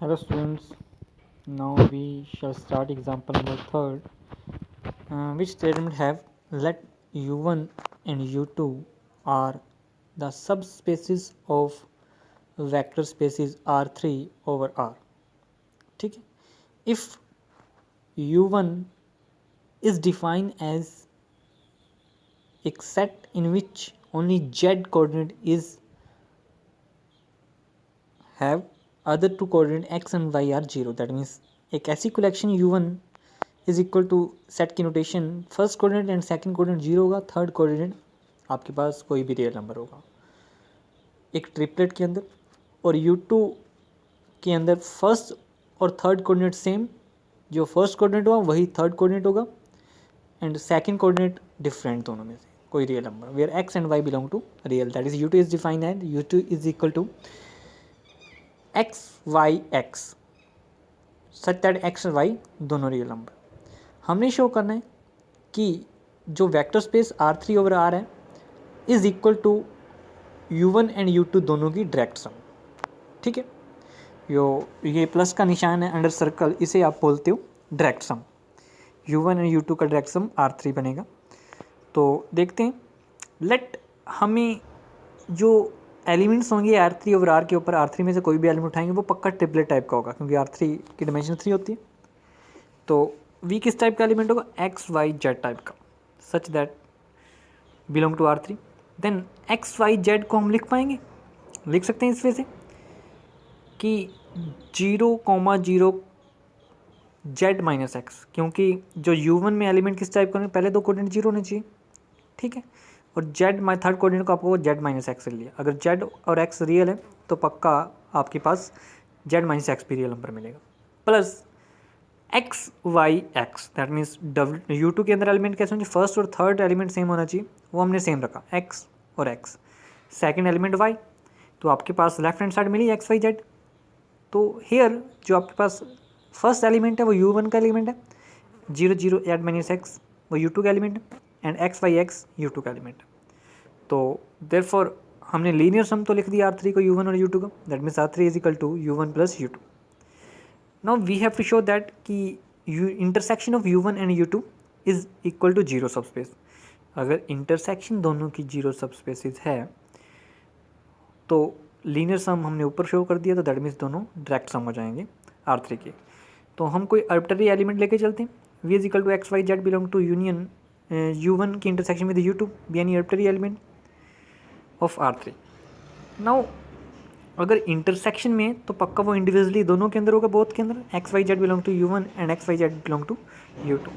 Hello students, now we shall start example number third, which statement have let u1 and u2 are the subspaces of vector spaces R3 over R. ठीक है, if u1 is defined as a set in which only z coordinate is have other two coordinate x and y are 0, that means एक ऐसी collection u1 is equal to set की notation first coordinate and second coordinate zero होगा, third coordinate आपके पास कोई भी real number होगा एक ट्रिपलेट के अंदर, और u2 के अंदर फर्स्ट और थर्ड कोऑर्डिनेट सेम, जो फर्स्ट कोऑर्डिनेट होगा वही थर्ड कोऑर्डिनेट होगा एंड सेकंड कोऑर्डिनेट डिफरेंट दोनों में से कोई real number where x and y belong to real, that is u2 is defined and u2 is equal to x y x such that x और y दोनों real number. हमने show करना है कि जो vector space R3 over R है is equal to u1 and u2 दोनों की डायरेक्ट सम। ठीक है, ये प्लस का निशान है अंडर सर्कल, इसे आप बोलते हो direct sum. u1 and u2 का डायरेक्ट सम R3 बनेगा। तो देखते हैं, लेट हमें जो एलिमेंट्स होंगे R3 ओवर R के ऊपर, R3 में से कोई भी एलिमेंट उठाएंगे वो पक्का ट्रिपलेट टाइप का होगा क्योंकि R3 की डायमेंशन 3 होती है। तो वी किस टाइप का एलिमेंट होगा, एक्स वाई जेड टाइप का, such that belong to R3। Then x y z को हम लिख सकते हैं इस वे से कि 0,0 जेड माइनस एक्स, क्योंकि जो u1 में एलिमेंट किस टाइप का होंगे, पहले दो कोऑर्डिनेट जीरो होने चाहिए। ठीक है, और जेड थर्ड कोऑर्डिनेट को आपको जेड माइनस एक्स से लिया, अगर जेड और एक्स रियल है तो पक्का आपके पास जेड माइनस एक्स भी रियल नंबर मिलेगा, plus x y x, that means u2 के अंदर एलिमेंट कैसे होंगे, फर्स्ट और थर्ड एलिमेंट सेम होना चाहिए, वो हमने सेम रखा एक्स और एक्स। सेकंड एलिमेंट वाई, तो आपके पास लेफ्ट हैंड साइड मिली एक्स वाई जेड। तो हेयर जो आपके पास फर्स्ट एलिमेंट है वो u1 का एलिमेंट है, 0,0 जेड माइनस एक्स वो u2 का एलिमेंट है, and x y x u2 का एलिमेंट है। तो देयरफॉर हमने लीनियर सम तो लिख दिया R3 को u1 और u2 का, that means R3 is equal to u1 plus u2। Now we have to show that कि intersection of u1 and u2 is equal to zero subspace. अगर इंटरसेक्शन दोनों की जीरो सबस्पेसिस है तो लीनियर सम हमने ऊपर शो कर दिया, तो दैट मीन्स दोनों डायरेक्ट सम हो जाएंगे R3 के। तो हम कोई आर्बिट्ररी एलिमेंट लेके चलते हैं, v is equal to x y z belong to union u1 की intersection with u2 be any arbitrary element of R3। Now अगर इंटरसेक्शन में तो पक्का वो इंडिविजुअली दोनों के अंदर होगा, बोथ के अंदर x y z belong to u1 and x y z belong to u2।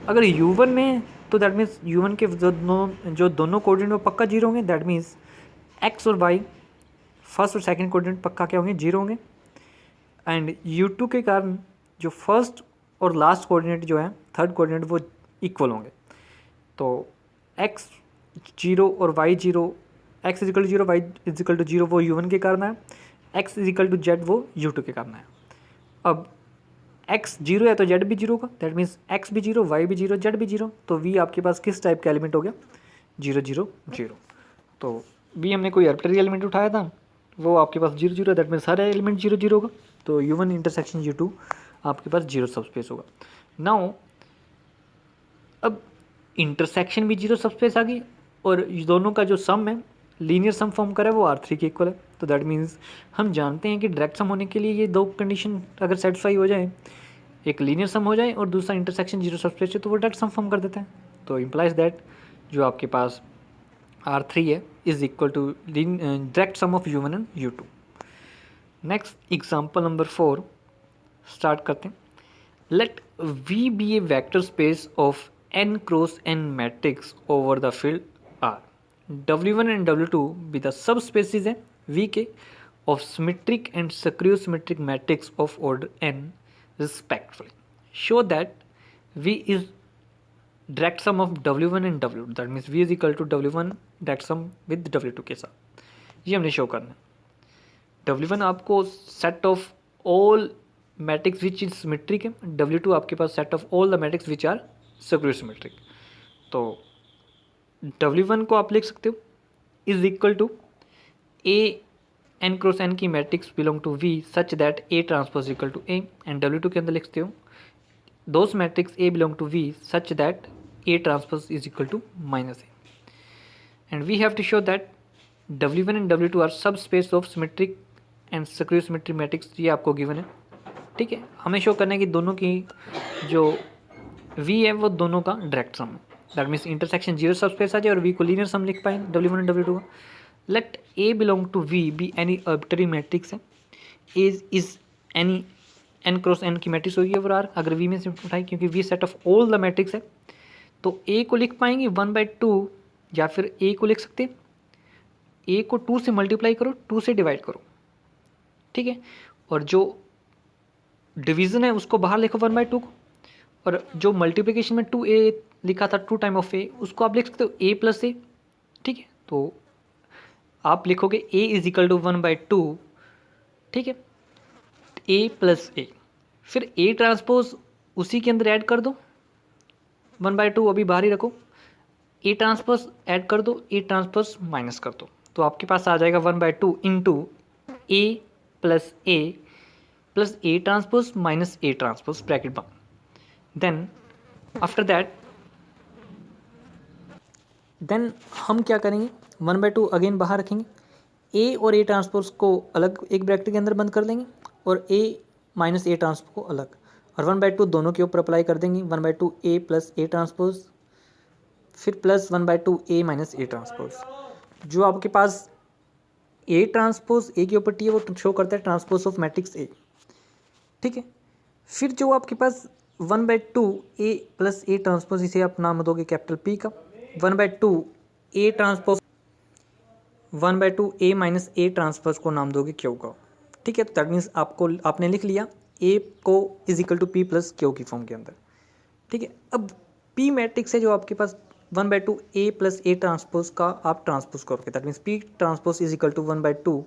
अगर u1 में तो दैट मीन्स u1 के जो दोनों कोऑर्डिनेट वो पक्का जीरो होंगे, दैट मीन्स एक्स और वाई फर्स्ट और सेकंड कोऑर्डिनेट पक्का क्या होंगे, जीरो होंगे। एंड u2 के कारण जो फर्स्ट और लास्ट कोऑर्डिनेट जो है थर्ड कोऑर्डिनेट वो इक्वल होंगे। तो x जीरो और y zero, x equal to zero y equal to zero वो u1 के कारण है, एक्स इजिकल टू जेड वो u2 के कारण है। अब x जीरो है तो जेड भी जीरो होगा, दैट मीन्स एक्स भी जीरो वाई भी जीरो जेड भी जीरो, तो v आपके पास किस टाइप का एलिमेंट हो गया, 0 0 0। तो v हमने कोई आर्बिट्ररी एलिमेंट उठाया था, वो आपके पास 0 0 दैट मीन्स हर एलिमेंट 0 0 होगा, तो u1 इंटरसेक्शन u2 आपके पास जीरो सबस्पेस होगा। नाउ अब इंटरसेक्शन भी जीरो सबस्पेस आ गई और दोनों का जो सम है लीनियर सम फॉर्म करा है वो R3 के इक्वल है, तो दैट मीन्स हम जानते हैं कि डायरेक्ट सम होने के लिए ये दो कंडीशन अगर सेटिस्फाई हो जाए, एक लीनियर सम हो जाए और दूसरा इंटरसेक्शन जीरो सबस्पेस है, तो वो डायरेक्ट सम फॉर्म कर देते हैं। तो इम्प्लाइज दैट जो आपके पास R3 है is equal to direct sum of u1 and u2। Next example number 4 start करते हैं। Let V be a vector space of n cross n matrix over the field R, W1 and W2 be the subspaces है V के of symmetric and skew-symmetric matrix of order n respectively. Show that V is direct sum of W1 and W2, that means V is equal to W1 direct sum with W2 के साथ, ये हमने show करना है। W1 आपको set of all matrix which is symmetric है, W2 आपके पास set of all the matrix which are skew-symmetric। तो W1 को आप लिख सकते हो is equal to A N cross N की matrix belong to V such that A transpose equal to A, and W2 के अंदर लिखते हो those matrix A belong to V such that A transpose is equal to minus A, and we have to show that W1 and W2 are subspace of symmetric and skew symmetric matrix, ये आपको given है। ठीक है, हमें show करना है कि दोनों की जो V है वो दोनों का डायरेक्ट सम है, दैट मीन्स इंटरसेक्शन जीरो सब स्पेस आ जाए और V को लीनियर सम लिख पाए W1 एंड W2 का। Let A belong to V be any arbitrary matrix है, is any n cross n की मैट्रिक्स होगी ओवर R अगर V में से उठाई, क्योंकि V set of all the matrix है। तो A को लिख पाएंगे 1/2 या फिर A को लिख सकते हैं A को 2 से मल्टीप्लाई करो, 2 से डिवाइड करो। ठीक है, और जो डिवीजन है उसको बाहर लिखो 1/2 को, और जो मल्टीप्लिकेशन में 2A लिखा था 2 टाइम ऑफ A उसको आप लिख सकते हो A प्लस A। ठीक है, तो आप लिखोगे A इज इक्वल टू 1/2। ठीक है, A प्लस A, फिर A ट्रांसपोज उसी के अंदर ऐड कर दो, 1/2 अभी बाहर ही रखो, A ट्रांसपोज ऐड कर दो, A ट्रांसपोज माइनस कर दो, तो आपके पास आ जाएगा 1/2 into A plus A plus A transpose minus A transpose bracket बंद। देन आफ्टर दैट हम क्या करेंगे, 1/2 अगेन बाहर रखेंगे, A और A ट्रांसपोज को अलग एक ब्रैकेट के अंदर बंद कर देंगे और A माइनस A ट्रांसपोज को अलग, और 1/2 दोनों के ऊपर अप्लाई कर देंगे, 1/2 A प्लस A ट्रांसपोज फिर plus 1/2 A minus A transpose. जो आपके पास A ट्रांसपोज A की प्रॉपर्टी है वो शो करता है ट्रांसपोज ऑफ मैट्रिक्स A। ठीक है, फिर जो आपके पास 1/2 A प्लस A ट्रांसपोज, इसे आप नाम दोगे कैपिटल P का, 1/2 A transpose 1/2 A minus A transpose को नाम दोगे Q का। ठीक है, तो दैट मीन्स आपने लिख लिया A को is equal to P plus Q की फॉर्म के अंदर। ठीक है, अब P मैट्रिक्स है जो आपके पास 1/2 A प्लस A ट्रांसपोज का आप ट्रांसपोज करोगे, that means P transpose is equal to 1/2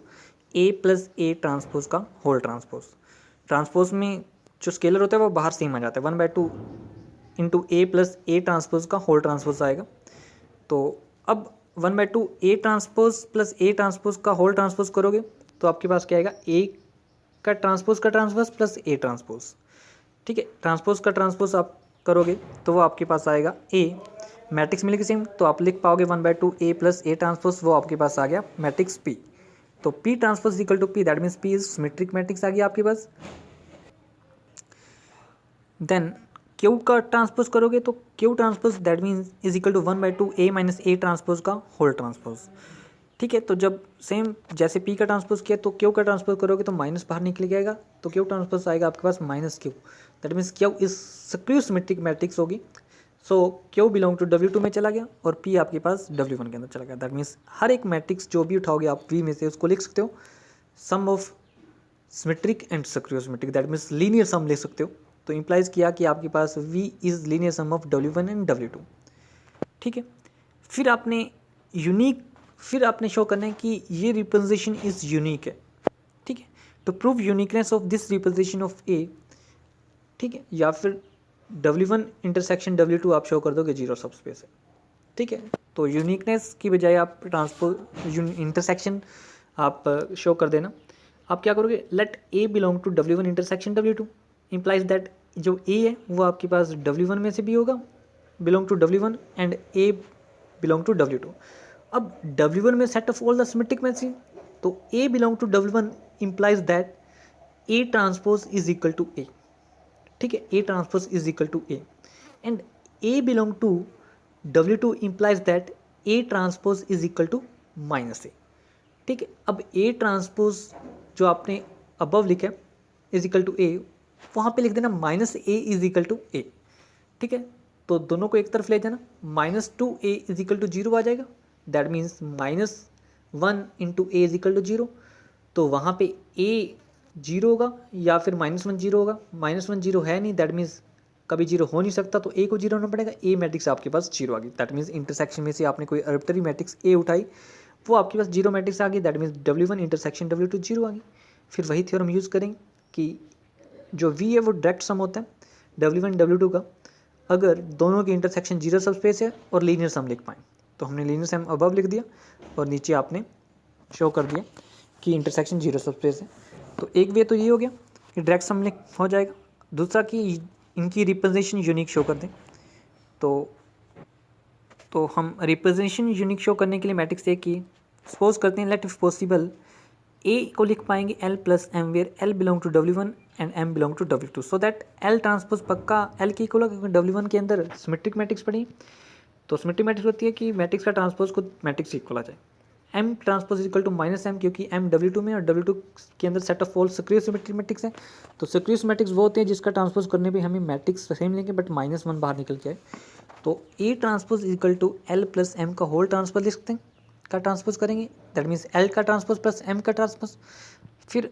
A plus A transpose का होल ट्रांसपोज। ट्रांसपोज में जो स्केलर होता है वो बाहर सेम आ जाता है, 1/2 into A plus A transpose का होल ट्रांसपोज आएगा। तो अब 1/2 A transpose plus A transpose का होल ट्रांसपोज करोगे तो आपके पास क्या आएगा, A का ट्रांसपोज प्लस A ट्रांसपोज। ठीक है, ट्रांसपोज का ट्रांसपोज आप करोगे तो वो आपके पास आएगा A, मैट्रिक्स मिलेगी सेम, तो आप लिख पाओगे 1/2 A प्लस A ट्रांसपोज, वो आपके पास आ गया मैट्रिक्स P। तो P transpose equal to P, that means P is symmetric matrix आ गया आपके पास। देन Q का ट्रांसपोज करोगे तो Q transpose that means is equal to 1/2 A minus A transpose का होल ट्रांसपोज। ठीक है, तो जब सेम जैसे P का ट्रांसपोज किया तो Q का ट्रांसपोज करोगे तो माइनस बाहर निकल जाएगा, तो Q ट्रांसपोज आएगा आपके पास minus Q, that means Q is skew symmetric matrix होगी। So Q belong to W2 में चला गया और P आपके पास W1 के अंदर चला गया। दैट मीन्स हर एक मैट्रिक्स जो भी उठाओगे आप V में से उसको लिख सकते हो sum of symmetric and skew symmetric, that means linear sum लिख सकते हो। तो इंप्लाइज किया कि आपके पास V is linear sum of W1 and W2। ठीक है, फिर आपने शो करना है कि ये रिप्रेजेंटेशन इज यूनिक है। ठीक है, to prove uniqueness of this representation of A, ठीक है, या फिर W1 इंटरसेक्शन W2 आप शो कर दोगे जीरो सब स्पेस है। ठीक है, तो यूनिकनेस की बजाय आप इंटरसेक्शन आप शो कर देना। आप क्या करोगे, let A belong to W1 intersection W2, implies that जो A है वो आपके पास W1 में से भी होगा, belong to W1 and A belong to W2। अब W1 में set of all the symmetric matrix, तो A belong to W1 implies that A transpose is equal to A। ठीक है, A transpose is equal to A and A belong to W2 implies that A transpose is equal to minus A। ठीक है, अब A transpose जो आपने above लिखा है is equal to A, वहाँ पे लिख देना minus A is equal to A। ठीक है, तो दोनों को एक तरफ ले जाना, -2A इज इक्वल टू 0 आ जाएगा, that means -1 into A is equal to 0। तो वहाँ पे A 0 होगा या फिर -1 0 होगा, -1 0 है नहीं, दैट मीन्स कभी 0 हो नहीं सकता, तो A को 0 होना पड़ेगा। A मैट्रिक्स आपके पास 0 आ गई, दैट मीन्स इंटरसेक्शन में से आपने कोई आर्बिट्ररी मैट्रिक्स A उठाई, वो आपके पास 0 मैट्रिक्स आ गई, that means W1 intersection W2 0 आ गई। फिर वही थ्योरम यूज़ करेंगे कि जो V है वो डायरेक्ट सम होता है W1 W2 का, अगर दोनों की इंटरसेक्शन जीरो सब स्पेस है और लीनियर सम लिख पाएँ। तो हमने लीनियर सम अबव लिख दिया और नीचे आपने शो कर दिया की इंटरसेक्शन जीरो सबस्पेस है। तो एक वे तो ये हो गया कि डायरेक्ट सम हो जाएगा। दूसरा कि इनकी रिप्रेजेंटेशन यूनिक शो कर दें। तो हम रिप्रेजेंटेशन यूनिक शो करने के लिए मैट्रिक्स ए की सपोज करते हैं लेट इफ पॉसिबल ए को लिख पाएंगे L plus M where L belong to W1 and M belong to W2 so that L transpose पक्का एल की इक्वल क्योंकि W1 के अंदर सिमेट्रिक मैट्रिक्स पढ़ी। तो सिमेट्रिक मैट्रिक्स होती है कि मैट्रिक्स का ट्रांसपोज को मैट्रिक्स इक्वल आ जाए। M transpose equal to minus M क्योंकि एम W2 में और W2 के अंदर सेट ऑफ ऑल सक्रिय सिमेट्रिक मैट्रिक्स है। तो सक्रिय मैट्रिक्स वो होते हैं जिसका ट्रांसपोज करने पर हमें मैट्रिक्स सेम लेंगे बट -1 बाहर निकल के आए। तो A transpose equal to L plus M का होल ट्रांसपोज लिख सकते हैं का ट्रांसपोज करेंगे दैट मीन्स एल का ट्रांसपोज प्लस एम का ट्रांसपोज। फिर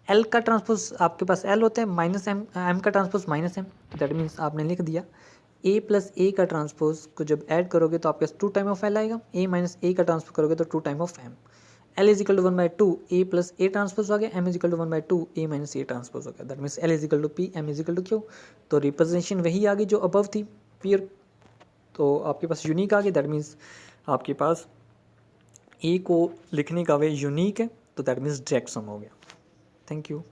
एल का ट्रांसपोज आपके पास एल होता है माइनस एम एम का transpose minus M that means आपने लिख दिया ए प्लस ए का ट्रांसपोज को जब ऐड करोगे तो आपके पास 2 टाइम ऑफ एल आएगा। ए माइनस ए का ट्रांसपोज करोगे तो 2 time of M. L is equal to 1/2 A plus A transpose हो गया। M is equal to 1/2 A minus A transpose हो गया that means L is equal to P M is equal to Q. तो representation वही आ गई जो above थी पीयर। तो आपके पास यूनिक आ गई दैट मीन्स आपके पास ए को लिखने का वे यूनिक है तो दैट मीन्स डायरेक्ट सम हो गया। Thank you.